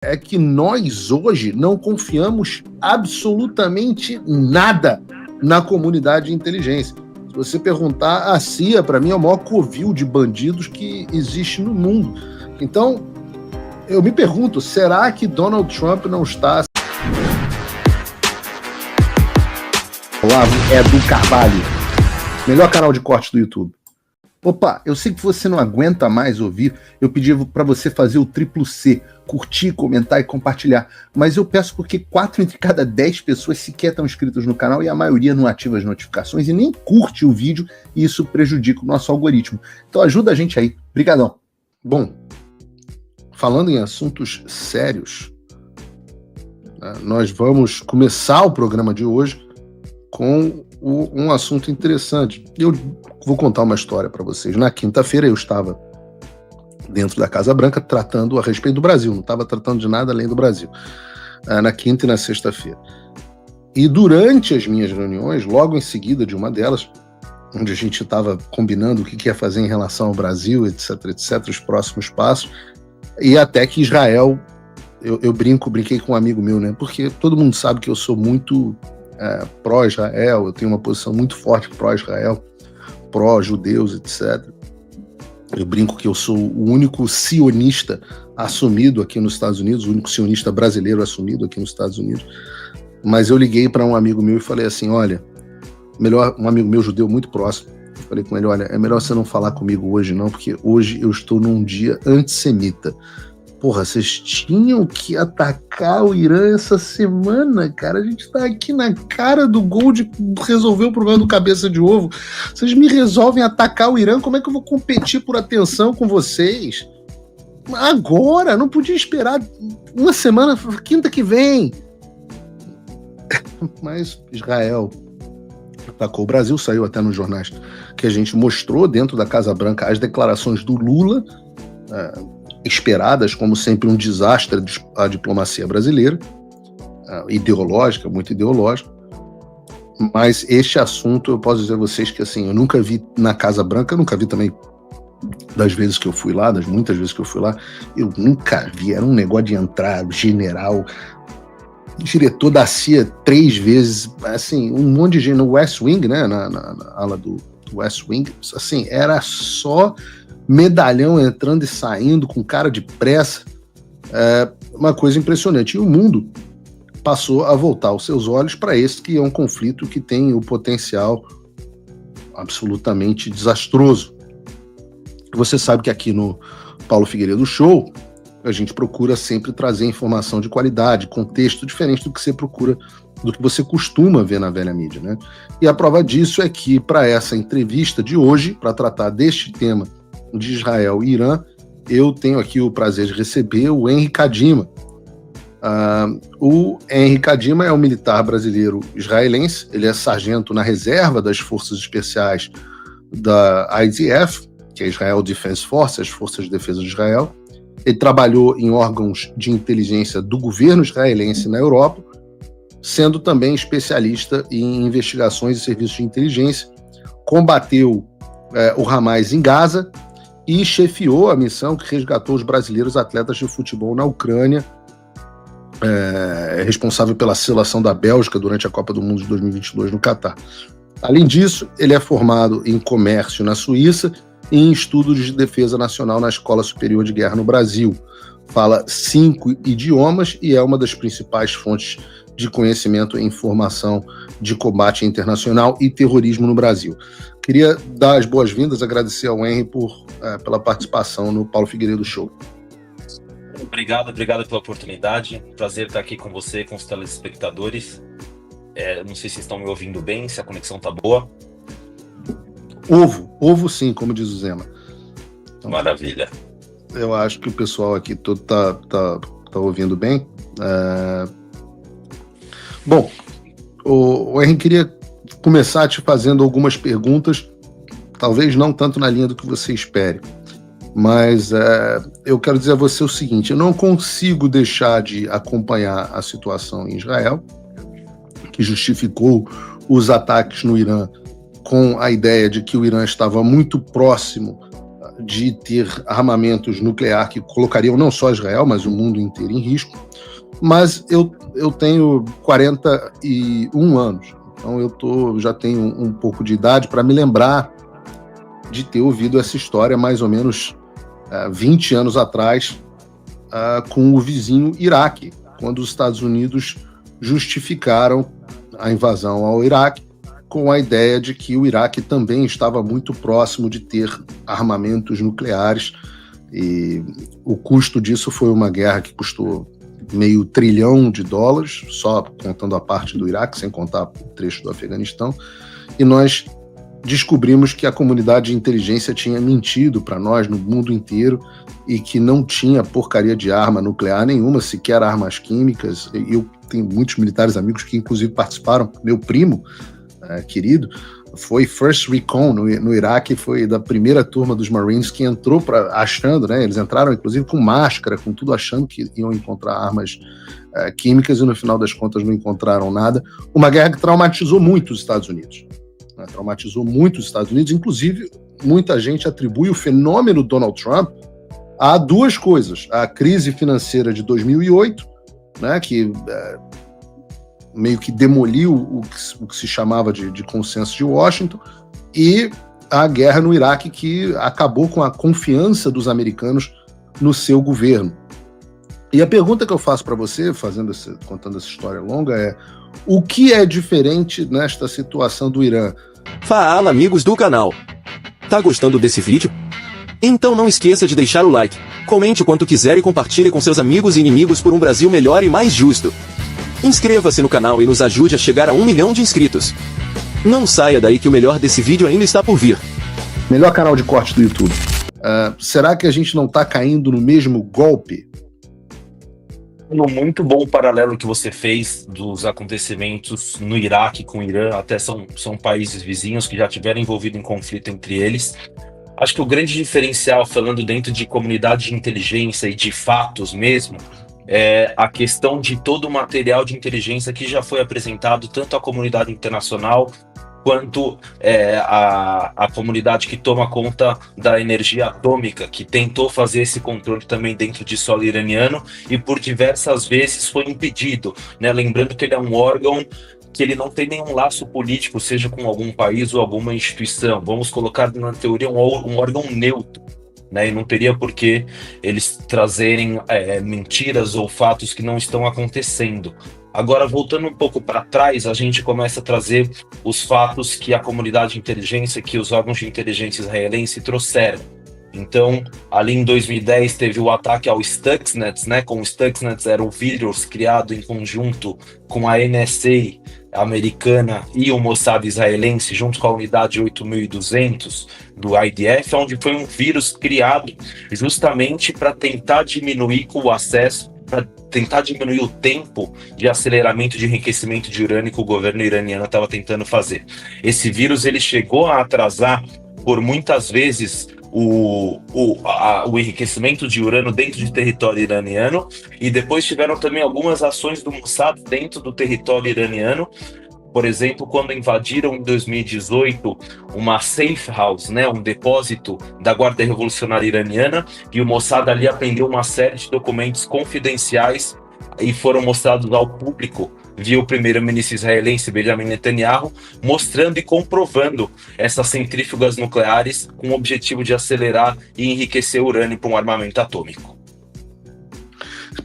é que nós hoje não confiamos absolutamente nada na comunidade de inteligência. Se você perguntar, a CIA, para mim, é o maior covil de bandidos que existe no mundo. Então, eu me pergunto, será que Donald Trump não está... Olavo Edu Carvalho, melhor canal de corte do YouTube. Opa, eu sei que você não aguenta mais ouvir, eu pedi para você fazer o triplo C, curtir, comentar e compartilhar, mas eu peço porque 4 entre cada 10 pessoas sequer estão inscritas no canal e a maioria não ativa as notificações e nem curte o vídeo e isso prejudica o nosso algoritmo. Então ajuda a gente aí, brigadão. Bom, falando em assuntos sérios, nós vamos começar o programa de hoje com um assunto interessante. Eu vou contar uma história para vocês. Na quinta-feira eu estava dentro da Casa Branca tratando a respeito do Brasil, não estava tratando de nada além do Brasil, na quinta e na sexta-feira. E durante as minhas reuniões, logo em seguida de uma delas, onde a gente estava combinando o que ia fazer em relação ao Brasil, etc, os próximos passos, e até que Israel, eu brinquei com um amigo meu, né? Porque todo mundo sabe que eu sou muito pró-Israel, eu tenho uma posição muito forte pró-Israel, pró-judeus, etc. Eu brinco que eu sou o único sionista assumido aqui nos Estados Unidos, o único sionista brasileiro assumido aqui nos Estados Unidos. Mas eu liguei para um amigo meu e falei assim, olha, um amigo meu judeu muito próximo, eu falei com ele, olha, é melhor você não falar comigo hoje não, porque hoje eu estou num dia antissemita. Porra, vocês tinham que atacar o Irã essa semana, cara. A gente tá aqui na cara do gol de resolver o problema do cabeça de ovo. Vocês me resolvem atacar o Irã, como é que eu vou competir por atenção com vocês? Agora, não podia esperar uma semana, quinta que vem. Mas Israel atacou o Brasil, saiu até nos jornais que a gente mostrou dentro da Casa Branca as declarações do Lula, esperadas como sempre um desastre a diplomacia brasileira, ideológica, muito ideológica, mas este assunto eu posso dizer a vocês que assim, eu nunca vi na Casa Branca, eu nunca vi também das vezes que eu fui lá, das muitas vezes que eu fui lá, eu nunca vi, era um negócio de entrar general, diretor da CIA 3 vezes, assim, um monte de gente no West Wing, né, na ala do West Wing, assim, era só medalhão entrando e saindo com cara de pressa, uma coisa impressionante. E o mundo passou a voltar os seus olhos para esse que é um conflito que tem o potencial absolutamente desastroso. Você sabe que aqui no Paulo Figueiredo Show, a gente procura sempre trazer informação de qualidade, contexto diferente do que você procura, do que você costuma ver na velha mídia, né? E a prova disso é que para essa entrevista de hoje, para tratar deste tema de Israel e Irã, eu tenho aqui o prazer de receber o Henry Kadima. O Henry Kadima é um militar brasileiro israelense, ele é sargento na reserva das Forças Especiais da IDF, que é Israel Defense Force, as Forças de Defesa de Israel. Ele trabalhou em órgãos de inteligência do governo israelense na Europa, sendo também especialista em investigações e serviços de inteligência, combateu o Hamas em Gaza, e chefiou a missão que resgatou os brasileiros atletas de futebol na Ucrânia, responsável pela seleção da Bélgica durante a Copa do Mundo de 2022 no Catar. Além disso, ele é formado em comércio na Suíça e em estudos de defesa nacional na Escola Superior de Guerra no Brasil. Fala 5 idiomas e é uma das principais fontes de conhecimento e informação de combate internacional e terrorismo no Brasil. Queria dar as boas-vindas, agradecer ao Henry pela participação no Paulo Figueiredo Show. Obrigado pela oportunidade. Prazer estar aqui com você, com os telespectadores. Não sei se vocês estão me ouvindo bem, se a conexão está boa. Ovo sim, como diz o Zema. Então, maravilha. Eu acho que o pessoal aqui todo tá ouvindo bem. Bom, o Henry queria começar te fazendo algumas perguntas, talvez não tanto na linha do que você espere, mas eu quero dizer a você o seguinte, eu não consigo deixar de acompanhar a situação em Israel, que justificou os ataques no Irã com a ideia de que o Irã estava muito próximo de ter armamentos nucleares que colocariam não só Israel, mas o mundo inteiro em risco. Mas eu tenho 41 anos, então já tenho um pouco de idade para me lembrar de ter ouvido essa história mais ou menos 20 anos atrás, com o vizinho Iraque, quando os Estados Unidos justificaram a invasão ao Iraque com a ideia de que o Iraque também estava muito próximo de ter armamentos nucleares, e o custo disso foi uma guerra que custou $500 bilhão, só contando a parte do Iraque, sem contar o trecho do Afeganistão, e nós descobrimos que a comunidade de inteligência tinha mentido para nós no mundo inteiro e que não tinha porcaria de arma nuclear nenhuma, sequer armas químicas. Eu tenho muitos militares amigos que inclusive participaram. Meu primo querido foi First Recon no Iraque, foi da primeira turma dos Marines que entrou achando, né, eles entraram inclusive com máscara, com tudo, achando que iam encontrar armas químicas, e no final das contas não encontraram nada. Uma guerra que traumatizou muito os Estados Unidos. Inclusive muita gente atribui o fenômeno Donald Trump a duas coisas: a crise financeira de 2008, né, que meio que demoliu o que se chamava de consenso de Washington, e a guerra no Iraque, que acabou com a confiança dos americanos no seu governo. E a pergunta que eu faço para você, contando essa história longa, é: o que é diferente nesta situação do Irã? Fala, amigos do canal. Tá gostando desse vídeo? Então não esqueça de deixar o like, comente quanto quiser e compartilhe com seus amigos e inimigos por um Brasil melhor e mais justo. Inscreva-se no canal e nos ajude a chegar a 1 milhão de inscritos. Não saia daí que o melhor desse vídeo ainda está por vir. Melhor canal de corte do YouTube. Será que a gente não está caindo no mesmo golpe? Muito bom o paralelo que você fez dos acontecimentos no Iraque com o Irã, até são países vizinhos que já tiveram envolvido em conflito entre eles. Acho que o grande diferencial, falando dentro de comunidade de inteligência e de fatos mesmo, é a questão de todo o material de inteligência que já foi apresentado tanto à comunidade internacional quanto a comunidade que toma conta da energia atômica, que tentou fazer esse controle também dentro de solo iraniano e por diversas vezes foi impedido, né? Lembrando que ele é um órgão que ele não tem nenhum laço político, seja com algum país ou alguma instituição. Vamos colocar na teoria um órgão neutro, né? E não teria por que eles trazerem mentiras ou fatos que não estão acontecendo. Agora, voltando um pouco para trás, a gente começa a trazer os fatos que a comunidade de inteligência, que os órgãos de inteligência israelense trouxeram. Então, ali em 2010 teve o ataque ao Stuxnet, né? Com o Stuxnet era o vírus criado em conjunto com a NSA americana e o Mossad israelense, junto com a unidade 8200 do IDF, onde foi um vírus criado justamente para tentar diminuir o acesso, para tentar diminuir o tempo de aceleramento de enriquecimento de urânio que o governo iraniano estava tentando fazer. Esse vírus ele chegou a atrasar por muitas vezes o enriquecimento de urânio dentro de território iraniano, e depois tiveram também algumas ações do Mossad dentro do território iraniano. Por exemplo, quando invadiram em 2018 uma safe house, né, um depósito da Guarda Revolucionária Iraniana, e o Mossad ali apreendeu uma série de documentos confidenciais e foram mostrados ao público via o primeiro-ministro israelense Benjamin Netanyahu, mostrando e comprovando essas centrífugas nucleares com o objetivo de acelerar e enriquecer urânio para um armamento atômico.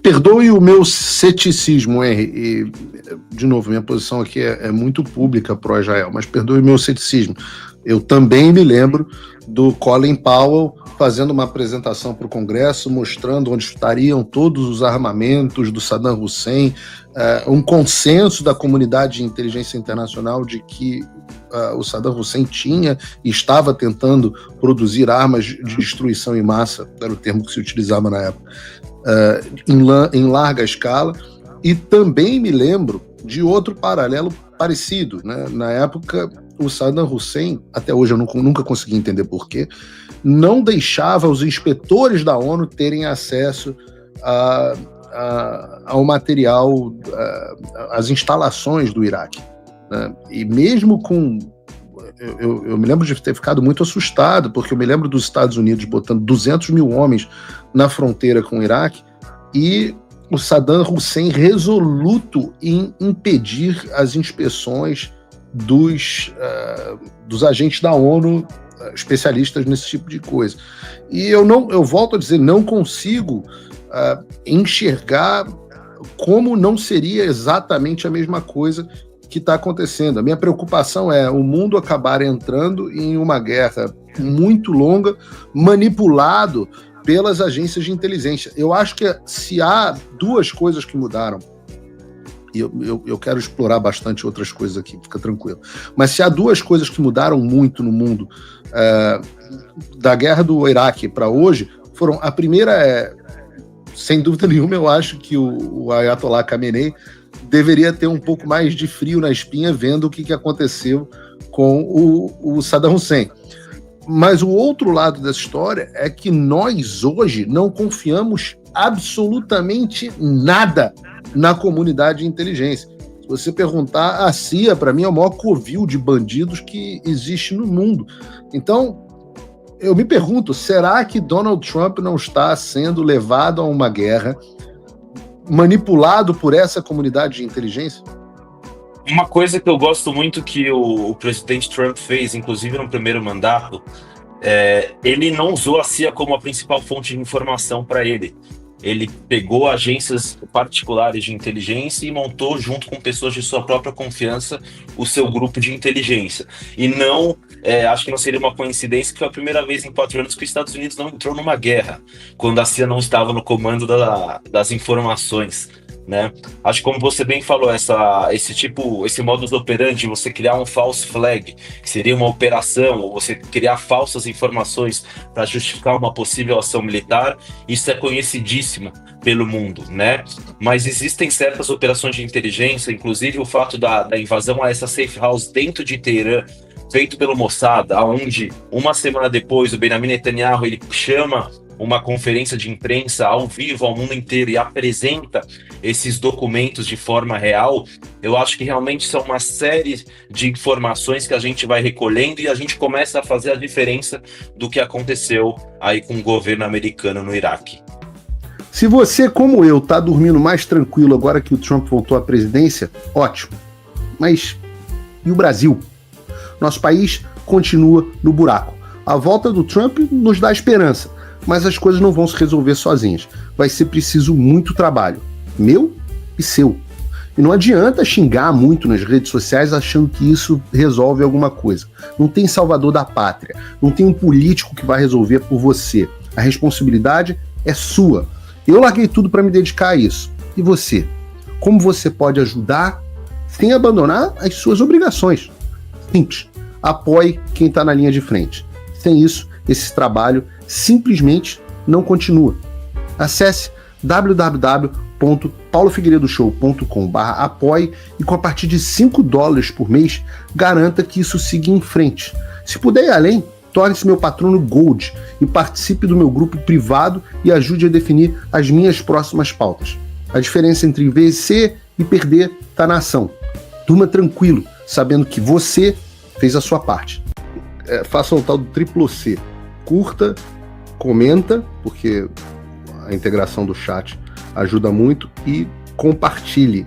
Perdoe o meu ceticismo, Henry, e, de novo, minha posição aqui é muito pública pro Israel, mas perdoe o meu ceticismo. Eu também me lembro do Colin Powell fazendo uma apresentação para o Congresso, mostrando onde estariam todos os armamentos do Saddam Hussein, um consenso da comunidade de inteligência internacional de que o Saddam Hussein tinha e estava tentando produzir armas de destruição em massa, era o termo que se utilizava na época, em larga escala. E também me lembro de outro paralelo parecido, né? Na época, o Saddam Hussein, até hoje eu nunca consegui entender porquê, não deixava os inspetores da ONU terem acesso ao material, às instalações do Iraque, né? E mesmo com eu me lembro de ter ficado muito assustado, porque eu me lembro dos Estados Unidos botando 200 mil homens na fronteira com o Iraque e o Saddam Hussein resoluto em impedir as inspeções dos agentes da ONU especialistas nesse tipo de coisa. E eu volto a dizer, não consigo enxergar como não seria exatamente a mesma coisa que está acontecendo. A minha preocupação é o mundo acabar entrando em uma guerra muito longa, manipulado pelas agências de inteligência. Eu acho que se há duas coisas que mudaram, e eu quero explorar bastante outras coisas aqui, fica tranquilo, mas se há duas coisas que mudaram muito no mundo da guerra do Iraque para hoje, foram, a primeira sem dúvida nenhuma, eu acho que o Ayatollah Khamenei deveria ter um pouco mais de frio na espinha vendo o que aconteceu com o Saddam Hussein. Mas o outro lado dessa história é que nós hoje não confiamos absolutamente nada na comunidade de inteligência. Se você perguntar, a CIA, para mim, é o maior covil de bandidos que existe no mundo. Então, eu me pergunto, será que Donald Trump não está sendo levado a uma guerra manipulado por essa comunidade de inteligência? Uma coisa que eu gosto muito que o presidente Trump fez, inclusive no primeiro mandato, ele não usou a CIA como a principal fonte de informação para ele. Ele pegou agências particulares de inteligência e montou, junto com pessoas de sua própria confiança, o seu grupo de inteligência. E não, acho que não seria uma coincidência que foi a primeira vez em 4 anos que os Estados Unidos não entrou numa guerra, quando a CIA não estava no comando das informações, né? Acho que, como você bem falou, esse modus operandi, você criar um false flag, que seria uma operação, ou você criar falsas informações para justificar uma possível ação militar, isso é conhecidíssimo pelo mundo, né? Mas existem certas operações de inteligência, inclusive o fato da invasão a essa safe house dentro de Teherã, feito pelo Mossad, onde uma semana depois o Benjamin Netanyahu ele chama uma conferência de imprensa ao vivo ao mundo inteiro e apresenta esses documentos de forma real. Eu acho que realmente são uma série de informações que a gente vai recolhendo e a gente começa a fazer a diferença do que aconteceu aí com o governo americano no Iraque. Se você, como eu, tá dormindo mais tranquilo agora que o Trump voltou à presidência, ótimo. Mas e o Brasil? Nosso país continua no buraco. A volta do Trump nos dá esperança, mas as coisas não vão se resolver sozinhas. Vai ser preciso muito trabalho, meu e seu. E não adianta xingar muito nas redes sociais achando que isso resolve alguma coisa. Não tem salvador da pátria, não tem um político que vai resolver por você. A responsabilidade é sua. Eu larguei tudo para me dedicar a isso. E você? Como você pode ajudar sem abandonar as suas obrigações? Simples. Apoie quem está na linha de frente. Sem isso, esse trabalho simplesmente não continua. Acesse www.paulofigueiredoshow.com/apoie e com a partir de $5 por mês, garanta que isso siga em frente. Se puder ir além, torne-se meu patrono Gold e participe do meu grupo privado e ajude a definir as minhas próximas pautas. A diferença entre vencer e perder está na ação. Durma tranquilo, sabendo que você fez a sua parte. Faça o tal do triplo C. Curta, comenta, porque a integração do chat ajuda muito, e compartilhe.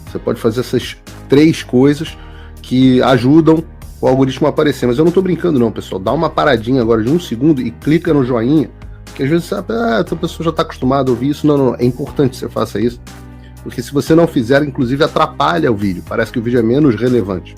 Você pode fazer essas 3 coisas que ajudam o algoritmo a aparecer. Mas eu não estou brincando não, pessoal. Dá uma paradinha agora de 1 segundo e clica no joinha, que às vezes a pessoa já está acostumada a ouvir isso. Não, é importante que você faça isso, porque se você não fizer, inclusive atrapalha o vídeo. Parece que o vídeo é menos relevante.